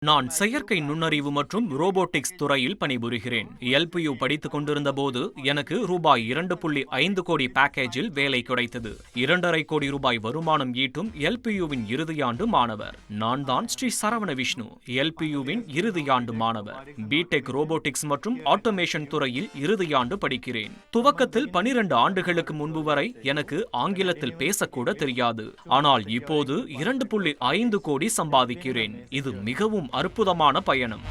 நான் செயற்கை நுண்ணறிவு மற்றும் ரோபோட்டிக்ஸ் துறையில் பணிபுரிகிறேன். எல்பியு படித்துக் கொண்டிருந்த போது எனக்கு ரூபாய் 2.5 கோடி பேக்கேஜில் வேலை கிடைத்தது. 2.5 கோடி ரூபாய் வருமானம் ஈட்டும் எல்பியுவின் இறுதியாண்டு மாணவர். நான் தான் ஸ்ரீ சரவண விஷ்ணு, எல்பியுவின் இறுதியாண்டு மாணவர். பிடெக் ரோபோட்டிக்ஸ் மற்றும் ஆட்டோமேஷன் துறையில் இறுதியாண்டு படிக்கிறேன். துவக்கத்தில் 12 ஆண்டுகளுக்கு முன்பு வரை எனக்கு ஆங்கிலத்தில் பேசக்கூட தெரியாது. ஆனால் இப்போது 2.5 கோடி சம்பாதிக்கிறேன். இது மிகவும் அற்புதமான பயணம்.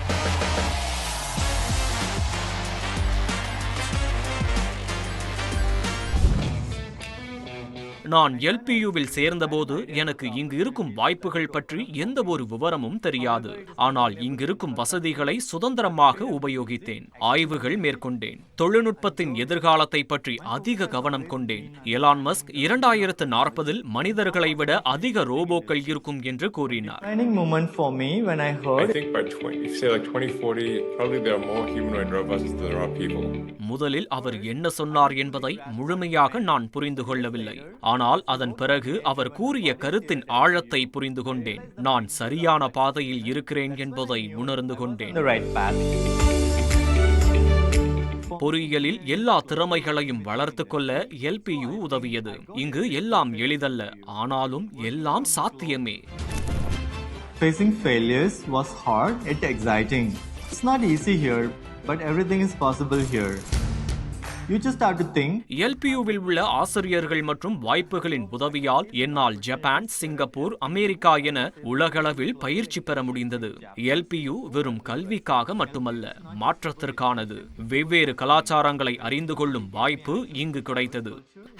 நான் எல்பியுவில் சேர்ந்தபோது எனக்கு இங்கு இருக்கும் வாய்ப்புகள் பற்றி எந்த ஒரு விவரமும் தெரியாது. ஆனால் இங்கிருக்கும் வசதிகளை சுதந்திரமாக உபயோகித்தேன். ஆய்வுகள் மேற்கொண்டேன். தொழில்நுட்பத்தின் எதிர்காலத்தை பற்றி அதிக கவனம் கொண்டேன். எலான் மஸ்க் 2040இல் மனிதர்களை விட அதிக ரோபோக்கள் இருக்கும் என்று கூறினார். முதலில் அவர் என்ன சொன்னார் என்பதை முழுமையாக நான் புரிந்து கொள்ளவில்லை. ஆனால் அதன் பிறகு அவர் கூறிய கருத்தின் ஆழத்தை புரிந்து கொண்டேன். நான் சரியான பாதையில் இருக்கிறேன் என்பதை உணர்ந்து கொண்டேன். பொறியியலில் எல்லா திறமைகளையும் வளர்த்துக் கொள்ள எல்பியு உதவியது. இங்கு எல்லாம் எளிதல்ல, ஆனாலும் எல்லாம் சாத்தியமே. Facing failures was hard yet exciting. It's not easy here, but everything is possible here. You just have to think. எல்பியுவில் உள்ள ஆசிரியர்கள் மற்றும் வாய்ப்புகளின் உதவியால் என்னால் ஜப்பான், சிங்கப்பூர், அமெரிக்கா என உலகளவில் பயிற்சி பெற முடிந்தது. எல்பியு வெறும் கல்விக்காக மட்டுமல்ல, மாற்றத்திற்கானது. வெவ்வேறு கலாச்சாரங்களை அறிந்து கொள்ளும் வாய்ப்பு இங்கு கிடைத்தது.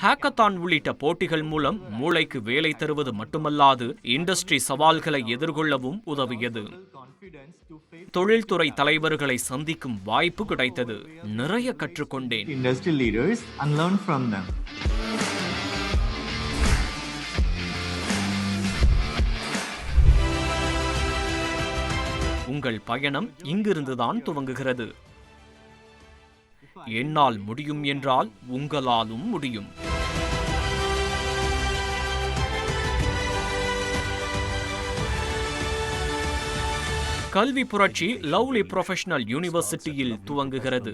ஹேக்கத்தான் உள்ளிட்ட போட்டிகள் மூலம் மூளைக்கு வேலை தருவது மட்டுமல்லாது இண்டஸ்ட்ரி சவால்களை எதிர்கொள்ளவும் உதவியது. தொழில்துறை தலைவர்களை சந்திக்கும் வாய்ப்பு கிடைத்தது. நிறைய கற்றுக்கொண்டேன். Industry leaders and learn from them. உங்கள் பயணம் இங்கிருந்துதான் துவங்குகிறது. என்னால் முடியும் என்றால் உங்களாலும் முடியும். கல்வி புரட்சி லவ்லி ப்ரொஃபஷனல் யூனிவர்சிட்டியில் துவங்குகிறது.